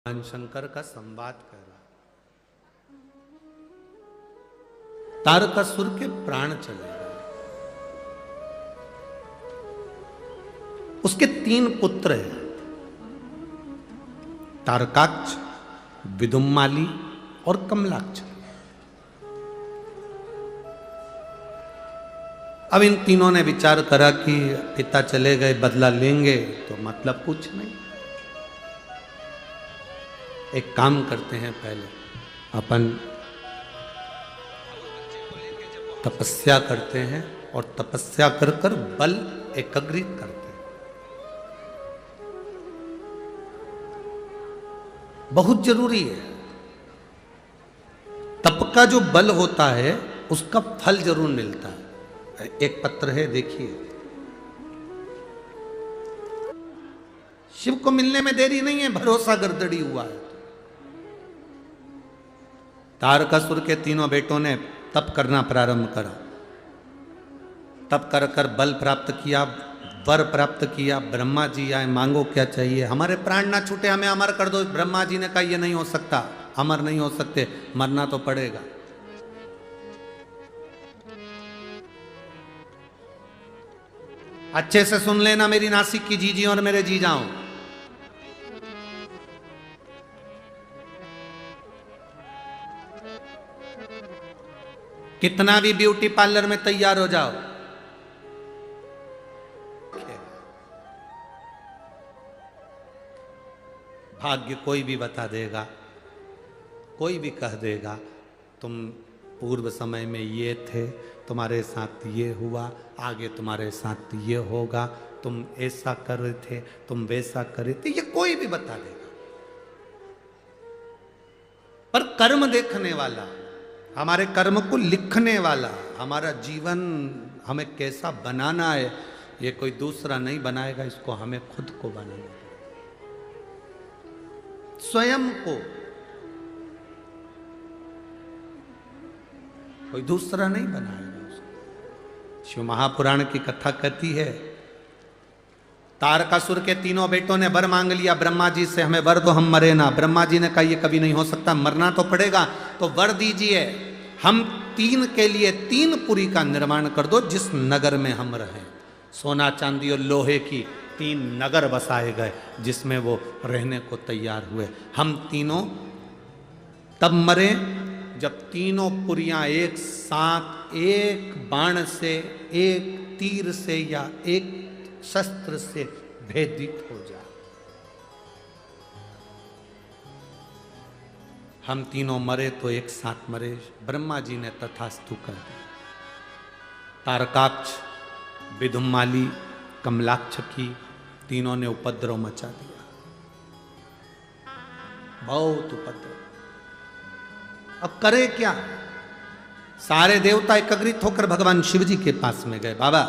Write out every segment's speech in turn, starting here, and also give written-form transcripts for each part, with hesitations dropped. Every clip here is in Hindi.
भगवान शंकर का संवाद कर रहा। तारकासुर के प्राण चले गए। उसके 3 पुत्र हैं, तारकाक्ष, विदुम्माली और कमलाक्ष। अब इन तीनों ने विचार करा कि पिता चले गए, बदला लेंगे तो मतलब कुछ नहीं। एक काम करते हैं, पहले अपन तपस्या करते हैं और तपस्या कर कर बल एकत्रित करते हैं। बहुत जरूरी है। तप का जो बल होता है उसका फल जरूर मिलता है। एक पत्र है, देखिए। शिव को मिलने में देरी नहीं है, भरोसा गड़बड़ी हुआ है। तारकासुर के तीनों बेटों ने तप करना प्रारंभ करा। तप कर कर बल प्राप्त किया, वर प्राप्त किया। ब्रह्मा जी आए, मांगो क्या चाहिए? हमारे प्राण ना छूटे, हमें अमर कर दो। ब्रह्मा जी ने कहा यह नहीं हो सकता, अमर नहीं हो सकते, मरना तो पड़ेगा। अच्छे से सुन लेना मेरी नासिक की जीजी और मेरे जीजाओं। कितना भी ब्यूटी पार्लर में तैयार हो जाओ, भाग्य कोई भी बता देगा, कोई भी कह देगा तुम पूर्व समय में ये थे, तुम्हारे साथ ये हुआ, आगे तुम्हारे साथ ये होगा, तुम ऐसा कर रहे थे, तुम वैसा कर रहे थे, ये कोई भी बता देगा। पर कर्म देखने वाला, हमारे कर्म को लिखने वाला, हमारा जीवन हमें कैसा बनाना है, ये कोई दूसरा नहीं बनाएगा, इसको हमें खुद को बनाना है, स्वयं को। कोई दूसरा नहीं बनाएगा उसको। शिव महापुराण की कथा कहती है, तारकासुर के तीनों बेटों ने वर मांग लिया ब्रह्मा जी से, हमें वर दो, हम मरे ना। ब्रह्मा जी ने कहा यह कभी नहीं हो सकता, मरना तो पड़ेगा, तो वर दीजिए, हम 3 के लिए 3 पुरी का निर्माण कर दो जिस नगर में हम रहें। सोना चांदी और लोहे की 3 नगर बसाए गए जिसमें वो रहने को तैयार हुए। हम तीनों तब मरे जब तीनों पुरियां एक साथ एक बाण से, एक तीर से या एक शस्त्र से भेदित हो जाए। हम तीनों मरे तो एक साथ मरे। ब्रह्मा जी ने तथास्तु कर दिया। तारकाक्ष, विदुम्माली, कमलाक्ष की तीनों ने उपद्रव मचा दिया, बहुत उपद्रव। अब करे क्या? सारे देवता एकत्रित होकर भगवान शिव जी के पास में गए। बाबा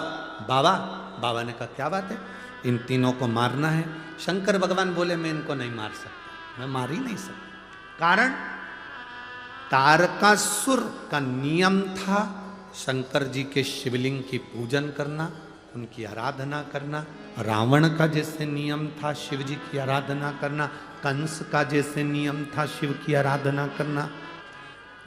बाबा बाबा ने कहा क्या बात है, इन तीनों को मारना है। शंकर भगवान बोले मैं इनको नहीं मार सकता, मैं मार ही नहीं सकता। कारण तारकासुर का नियम था शंकर जी के शिवलिंग की पूजन करना, उनकी आराधना करना। रावण का जैसे नियम था शिव जी की आराधना करना, कंस का जैसे नियम था शिव की आराधना करना,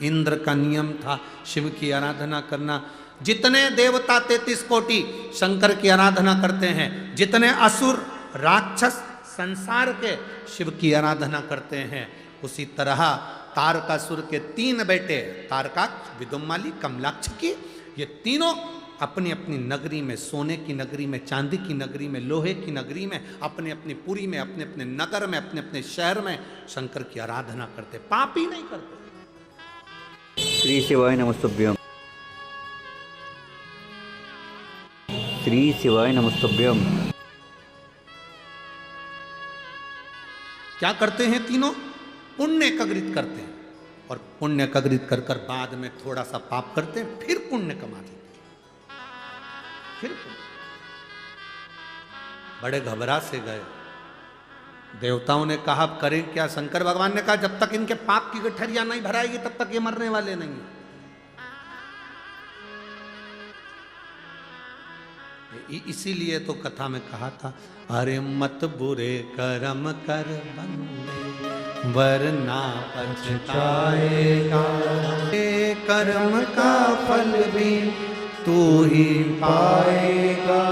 इंद्र का नियम था शिव की आराधना करना। जितने देवता 33 कोटि शंकर की आराधना करते हैं, जितने असुर राक्षस संसार के शिव की आराधना करते हैं, उसी तरह तारकासुर के 3 बेटे तारकाक्ष, विदुम्माली, कमलाक्ष की, ये तीनों अपनी अपनी नगरी में, सोने की नगरी में, चांदी की नगरी में, लोहे की नगरी में, अपने अपनी पुरी में, अपने अपने नगर में, अपने अपने शहर में शंकर की आराधना करते, पाप ही नहीं करते। श्री शिवाय नमस्तुभ्यम। श्री शिवाय नमस्तुभ्यम। क्या करते हैं तीनों? पुण्य एकत्रित करते हैं और पुण्य एकत्रित कर कर बाद में थोड़ा सा पाप करते हैं, फिर पुण्य कमाते हैं, फिर पुण्य। बड़े घबरा से गए। देवताओं ने कहा अब करें क्या? शंकर भगवान ने कहा जब तक इनके पाप की गठरियां नहीं भराएगी तब तक ये मरने वाले नहीं है। इसीलिए तो कथा में कहा था, अरे मत बुरे कर्म कर बंदे, वरना पछताएगा। ये कर्म का फल भी तू ही पाएगा,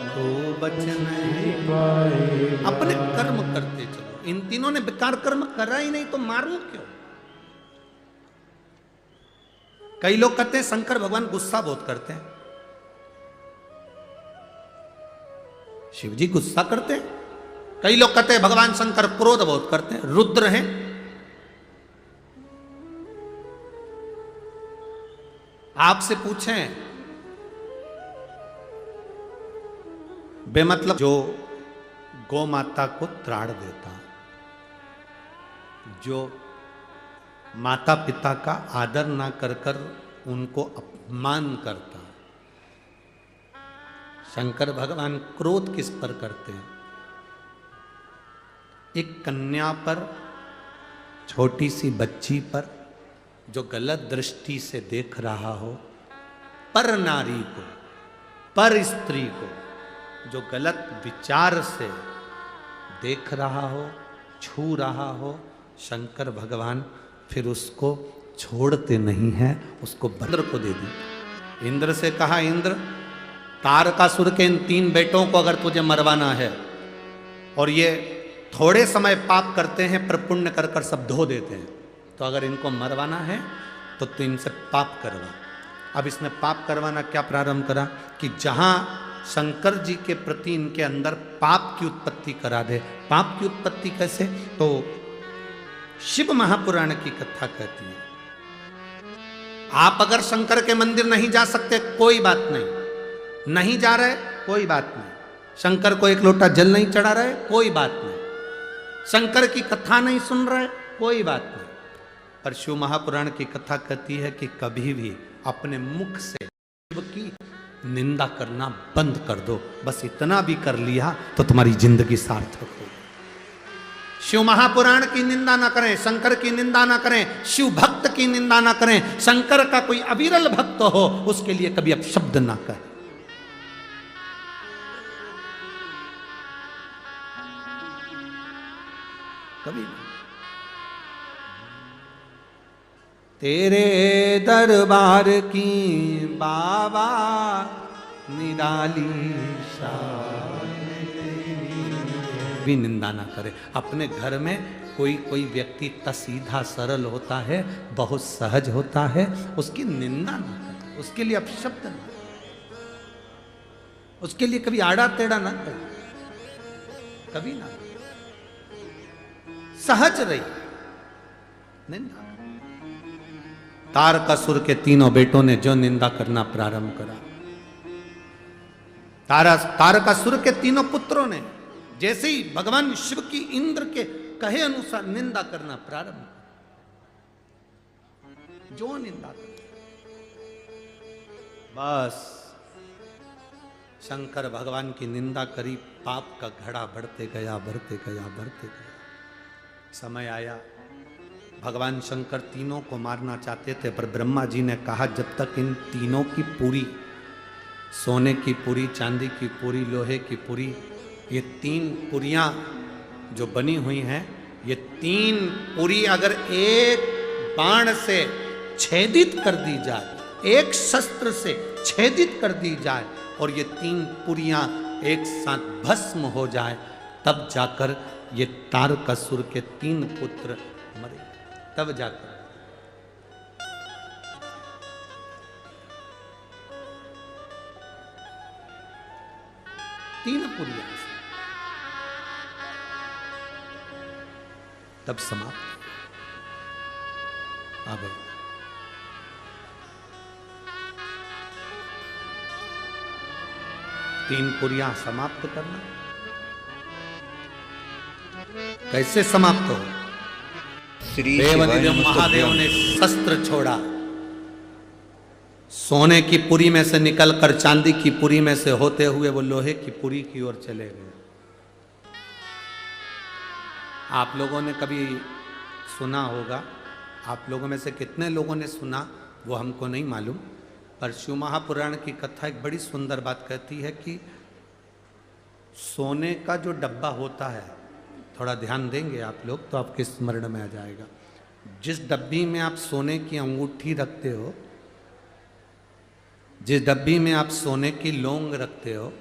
तो बच नहीं पाएगा। अपने कर्म करते चलो। इन तीनों ने बेकार कर्म करा ही नहीं तो मारूं क्यों? कई लोग कहते हैं शंकर भगवान गुस्सा बहुत करते हैं। शिव जी गुस्सा करते हैं। कई लोग कहते हैं भगवान शंकर क्रोध बहुत करते हैं, रुद्र हैं। आपसे पूछें, बेमतलब जो गौ माता को त्राण देता, जो माता पिता का आदर ना कर कर उनको अपमान करता, शंकर भगवान क्रोध किस पर करते हैं? एक कन्या पर, छोटी सी बच्ची पर जो गलत दृष्टि से देख रहा हो, पर नारी को, पर स्त्री को जो गलत विचार से देख रहा हो, छू रहा हो, शंकर भगवान फिर उसको छोड़ते नहीं हैं, उसको इंद्र को दे दी। इंद्र से कहा, इंद्र तारकासुर के इन 3 बेटों को अगर तुझे मरवाना है और ये थोड़े समय पाप करते हैं पर पुण्य कर कर सब धो देते हैं, तो अगर इनको मरवाना है तो तू इनसे पाप करवा। अब इसने पाप करवाना क्या प्रारंभ करा कि जहां शंकर जी के प्रति इनके अंदर पाप की उत्पत्ति करा दे। पाप की उत्पत्ति कैसे? तो शिव महापुराण की कथा कहती है, आप अगर शंकर के मंदिर नहीं जा सकते कोई बात नहीं, नहीं जा रहे कोई बात नहीं, शंकर को एक लोटा जल नहीं चढ़ा रहे कोई बात नहीं, शंकर की कथा नहीं सुन रहे कोई बात नहीं, पर शिव महापुराण की कथा कहती है कि कभी भी अपने मुख से शिव की निंदा करना बंद कर दो। बस इतना भी कर लिया तो तुम्हारी जिंदगी सार्थक हो। शिव महापुराण की निंदा ना करें, शंकर की निंदा ना करें, शिव भक्त की निंदा ना करें। शंकर का कोई अविरल भक्त हो उसके लिए कभी अपशब्द ना करें। कभी तेरे दरबार की बाबा निराली भी निंदा ना करे। अपने घर में कोई व्यक्ति सीधा सरल होता है, बहुत सहज होता है, उसकी निंदा ना करे, उसके लिए अपशब्द ना, उसके लिए कभी आड़ा टेढ़ा ना करे, कभी ना, सहज रही निंदा। तारकासुर के 3 बेटों ने जो निंदा करना प्रारंभ करा, तारकासुर के 3 पुत्रों ने जैसे ही भगवान शिव की इंद्र के कहे अनुसार निंदा करना प्रारंभ, जो निंदा कर, बस शंकर भगवान की निंदा करी, पाप का घड़ा बढ़ते गया, बढ़ते गया, बढ़ते गया। समय आया, भगवान शंकर तीनों को मारना चाहते थे, पर ब्रह्मा जी ने कहा जब तक इन तीनों की पूरी, सोने की पूरी, चांदी की पूरी, लोहे की पूरी, ये 3 पुरियां जो बनी हुई हैं, ये 3 पुरी अगर एक बाण से छेदित कर दी जाए, एक शस्त्र से छेदित कर दी जाए और ये 3 पुरियां एक साथ भस्म हो जाए, तब जाकर ये तारकासुर के 3 पुत्र मरे, तब जाकर। तीन पुरियां तब समाप्त। अब 3 पुरियां समाप्त करना, कैसे समाप्त हो? देवदेव महादेव ने शस्त्र छोड़ा, सोने की पुरी में से निकलकर चांदी की पुरी में से होते हुए वो लोहे की पुरी की ओर चले गए। आप लोगों ने कभी सुना होगा, आप लोगों में से कितने लोगों ने सुना वो हमको नहीं मालूम, पर शिव महापुराण की कथा एक बड़ी सुंदर बात कहती है कि सोने का जो डब्बा होता है थोड़ा ध्यान देंगे आप लोग तो आपके स्मरण में आ जाएगा। जिस डब्बी में आप सोने की अंगूठी रखते हो, जिस डब्बी में आप सोने की लौंग रखते हो,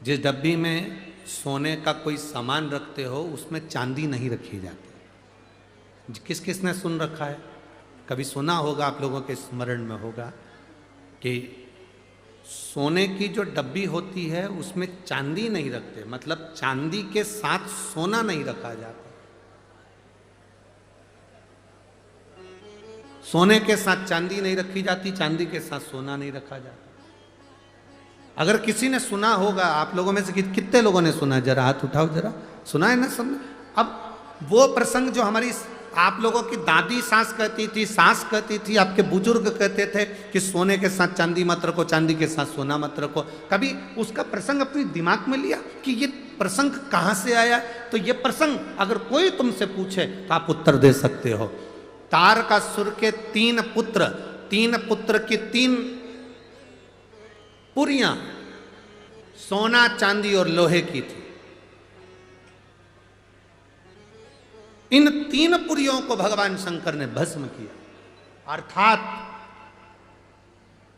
जिस डब्बी में सोने का कोई सामान रखते हो, उसमें चांदी नहीं रखी जाती। किस किसने सुन रखा है? कभी सुना होगा, आप लोगों के स्मरण में होगा कि सोने की जो डब्बी होती है उसमें चांदी नहीं रखते, मतलब चांदी के साथ सोना नहीं रखा जाता। सोने के साथ चांदी नहीं रखी जाती, चांदी के साथ सोना नहीं रखा जाता। अगर किसी ने सुना होगा, आप लोगों में से कितने लोगों ने सुना, जरा हाथ उठाओ, जरा सुना है ना सब। अब वो प्रसंग जो हमारी आप लोगों की दादी सास कहती थी, सास कहती थी, आपके बुजुर्ग कहते थे कि सोने के साथ चांदी मत रखो, चांदी के साथ सोना मत रखो, कभी उसका प्रसंग अपने दिमाग में लिया कि ये प्रसंग कहाँ से आया? तो ये प्रसंग अगर कोई तुमसे पूछे तो आप उत्तर दे सकते हो। तारकासुर के तीन पुत्र की 3 पुरियां सोना, चांदी और लोहे की थी। इन 3 पुरियों को भगवान शंकर ने भस्म किया। अर्थात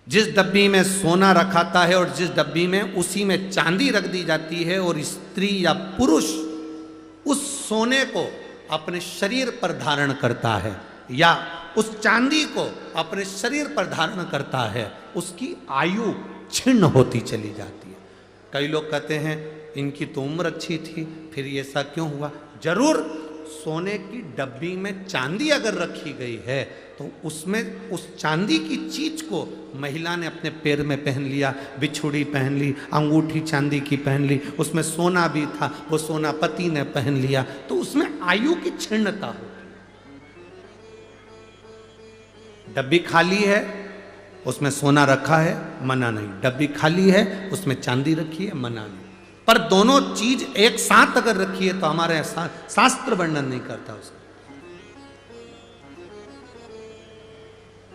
जिस डब्बी में सोना रखाता है और जिस डब्बी में उसी में चांदी रख दी जाती है, और स्त्री या पुरुष उस सोने को अपने शरीर पर धारण करता है या उस चांदी को अपने शरीर पर धारण करता है, उसकी आयु छिन्न होती चली जाती है। कई लोग कहते हैं इनकी तो उम्र अच्छी थी, फिर ये ऐसा क्यों हुआ? जरूर सोने की डब्बी में चांदी अगर रखी गई है तो उसमें उस चांदी की चीज को महिला ने अपने पैर में पहन लिया, बिछुड़ी पहन ली, अंगूठी चांदी की पहन ली, उसमें सोना भी था, वो सोना पति ने पहन लिया, तो उसमें आयु की क्षीणता हो। डब्बी खाली है, उसमें सोना रखा है, मना नहीं। डब्बी खाली है, उसमें चांदी रखी है, मना नहीं। पर दोनों चीज एक साथ अगर रखी है तो हमारे शास्त्र वर्णन नहीं करता उसका।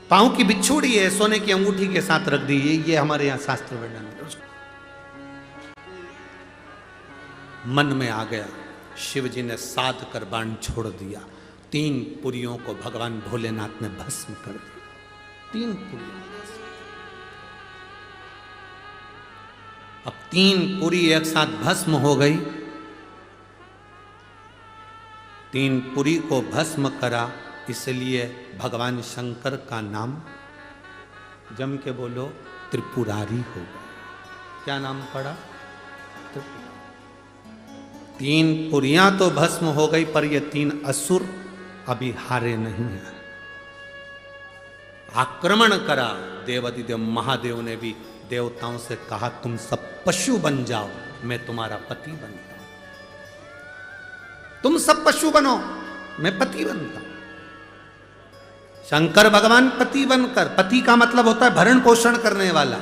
पांव की बिच्छूड़ी है, सोने की अंगूठी के साथ रख दी, ये हमारे यहां शास्त्र वर्णन नहीं करता। मन में आ गया, शिव जी ने साध कर बाण छोड़ दिया। 3 पुरियों को भगवान भोलेनाथ ने भस्म कर दिया। 3 पुरियों। अब 3 पुरी एक साथ भस्म हो गई। 3 पुरी को भस्म करा, इसलिए भगवान शंकर का नाम जम के बोलो त्रिपुरारी हो गया। क्या नाम पड़ा? 3 पुरियां तो भस्म हो गई, पर ये 3 असुर अभी हारे नहीं है। आक्रमण करा। देवादिदेव महादेव ने भी देवताओं से कहा तुम सब पशु बन जाओ, मैं तुम्हारा पति बन जाऊं। तुम सब पशु बनो, मैं पति बनता हूं। शंकर भगवान पति बनकर, पति का मतलब होता है भरण पोषण करने वाला,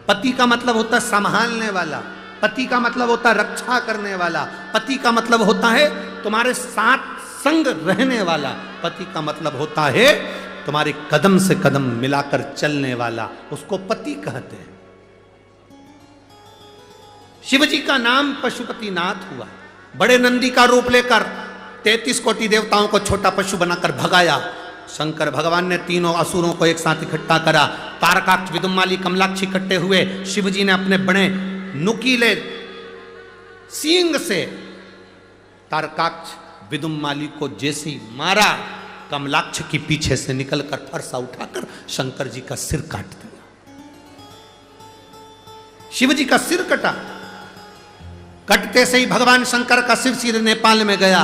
पति का मतलब होता है संभालने वाला, पति का मतलब होता है रक्षा करने वाला, पति का मतलब होता है तुम्हारे साथ संग रहने वाला, पति का मतलब होता है तुम्हारे कदम से कदम मिलाकर चलने वाला, उसको पति कहते हैं। शिव जी का नाम पशुपतिनाथ हुआ। बड़े नंदी का रूप लेकर 33 कोटि देवताओं को छोटा पशु बनाकर भगाया। शंकर भगवान ने तीनों असुरों को एक साथ इकट्ठा करा। तारकाक्ष, विदुमाली, कमलाक्ष इकट्ठे हुए। शिव जी ने अपने बड़े नुकीले सींग से तारकाक्ष, विदुमाली को जैसे ही मारा, कमलाक्ष की पीछे से निकलकर फरसा उठाकर शंकर जी का सिर काट दिया। शिव जी का सिर कटा। कटते से ही भगवान शंकर का सिर सीधे नेपाल में गया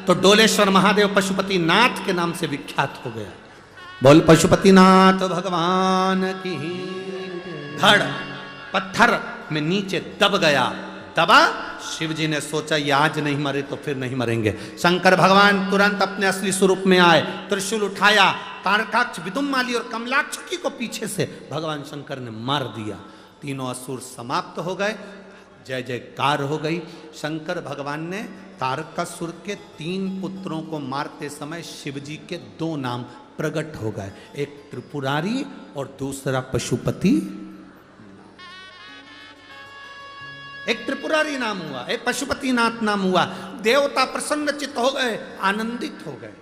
तो डोलेश्वर महादेव पशुपतिनाथ के नाम से विख्यात हो गया। बोल पशुपतिनाथ भगवान की। धड़ पत्थर में नीचे दब गया। दबा। शिव जी ने सोचा ये आज नहीं मरे तो फिर नहीं मरेंगे। शंकर भगवान तुरंत अपने असली स्वरूप में आए, त्रिशूल उठाया, तारकाक्ष, विदुमाली और कमलाक्ष को पीछे से भगवान शंकर ने मार दिया। तीनों असुर समाप्त हो गए। जय जयकार हो गई। शंकर भगवान ने तारकासुर के 3 पुत्रों को मारते समय शिव जी के 2 नाम प्रकट हो गए, एक त्रिपुरारी और दूसरा पशुपति। एक त्रिपुरारी नाम हुआ, एक पशुपतिनाथ नाम हुआ। देवता प्रसन्नचित्त हो गए, आनंदित हो गए।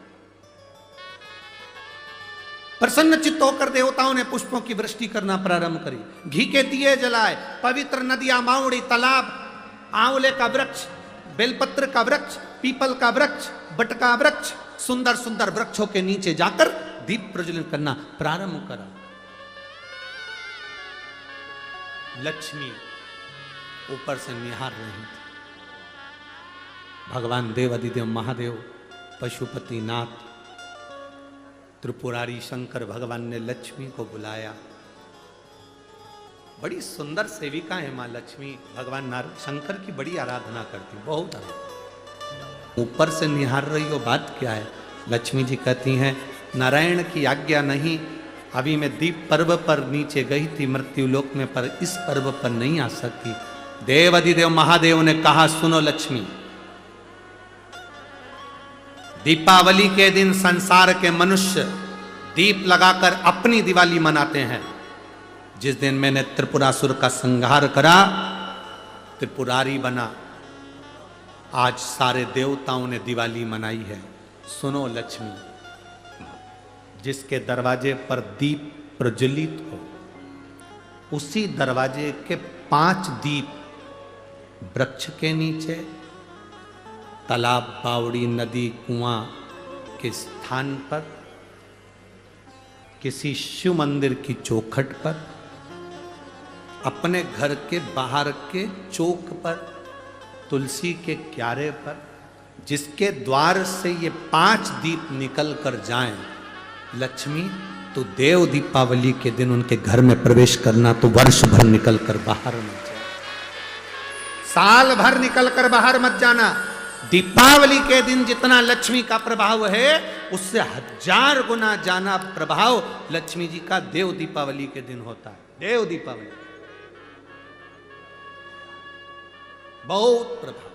प्रसन्नचित्त होकर देवताओं ने पुष्पों की वृष्टि करना प्रारंभ करी, घी के दिए जलाए, पवित्र नदियां, माउड़ी, तालाब, आंवले का वृक्ष, बेलपत्र का वृक्ष, पीपल का वृक्ष, बट का वृक्ष, सुंदर सुंदर वृक्षों के नीचे जाकर दीप प्रज्वलित करना प्रारंभ करा। लक्ष्मी ऊपर से निहार रही थी। भगवान देवादिदेव महादेव, पशुपति नाथ, त्रिपुरारी शंकर भगवान ने लक्ष्मी को बुलाया। बड़ी सुंदर सेविका है मां लक्ष्मी, भगवान शंकर की बड़ी आराधना करती, बहुत आराधना। ऊपर से निहार रही हो, बात क्या है? लक्ष्मी जी कहती हैं, नारायण की आज्ञा नहीं, अभी मैं दीप पर्व पर नीचे गई थी मृत्युलोक में, पर इस पर्व पर नहीं आ सकती। देवादिदेव महादेव ने कहा, सुनो लक्ष्मी, दीपावली के दिन संसार के मनुष्य दीप लगाकर अपनी दिवाली मनाते हैं। जिस दिन मैंने त्रिपुरासुर का संहार करा, त्रिपुरारी बना, आज सारे देवताओं ने दिवाली मनाई है। सुनो लक्ष्मी, जिसके दरवाजे पर दीप प्रज्वलित हो, उसी दरवाजे के 5 दीप वृक्ष के नीचे, तालाब, बावड़ी, नदी, कुआं के स्थान पर, किसी शिव मंदिर की चौखट पर, अपने घर के बाहर के चौक पर, तुलसी के क्यारे पर, जिसके द्वार से ये 5 दीप निकल कर जाएं, लक्ष्मी तो देव दीपावली के दिन उनके घर में प्रवेश करना, तो वर्ष भर निकल कर बाहर मत जाना, साल भर निकल कर बाहर मत जाना। दीपावली के दिन जितना लक्ष्मी का प्रभाव है, उससे 1000 गुना जाना प्रभाव लक्ष्मी जी का देव दीपावली के दिन होता है। देव दीपावली बहुत प्रभाव।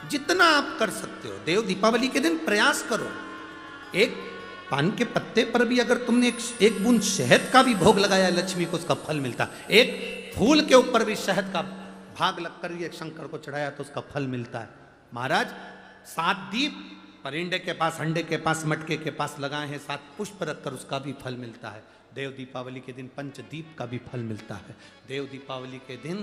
जितना आप कर सकते हो देव दीपावली के दिन प्रयास करो। एक पान के पत्ते पर भी अगर तुमने एक बूंद शहद का भी भोग लगाया लक्ष्मी को, उसका फल मिलता है। एक फूल के ऊपर भी शहद का भाग लगकर ये शंकर को चढ़ाया तो उसका फल मिलता है। महाराज 7 दीप परिंदे के पास, हंडे के पास, मटके के पास लगाए हैं, 7 पुष्प रखकर उसका भी फल मिलता है। देव दीपावली के दिन पंचदीप का भी फल मिलता है। देव दीपावली के दिन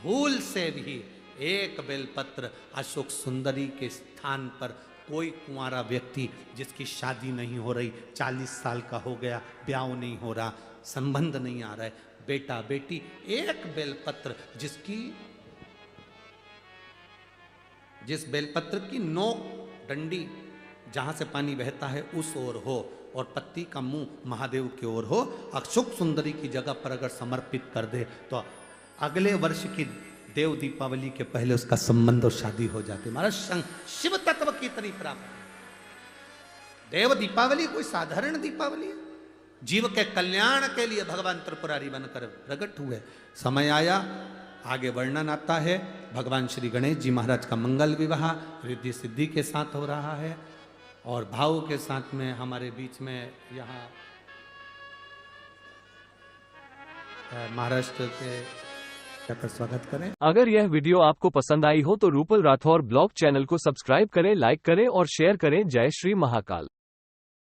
भूल से भी एक बेलपत्र अशोक सुंदरी के स्थान पर कोई कुंवारा व्यक्ति जिसकी शादी नहीं हो रही, 40 साल का हो गया, ब्याह नहीं हो रहा, संबंध नहीं आ रहा है, बेटा बेटी, एक बेलपत्र जिस बेलपत्र की नोक डंडी जहां से पानी बहता है उस ओर हो और पत्ती का मुंह महादेव की ओर हो, अशोक सुंदरी की जगह पर अगर समर्पित कर दे तो अगले वर्ष की देव दीपावली के पहले उसका संबंध और शादी हो जाती। महाराज शिव तत्व की इतनी प्राप्त। देव दीपावली कोई साधारण दीपावली है, जीव के कल्याण के लिए भगवान त्रिपुरारी बनकर प्रकट हुए। समय आया, आगे वर्णन आता है। भगवान श्री गणेश जी महाराज का मंगल विवाह रिद्धि सिद्धि के साथ हो रहा है और भाव के साथ में हमारे बीच में यहाँ महाराष्ट्र के स्वागत करें। अगर यह वीडियो आपको पसंद आई हो तो रूपल राठौर ब्लॉग चैनल को सब्सक्राइब करें, लाइक करें और शेयर करें। जय श्री महाकाल।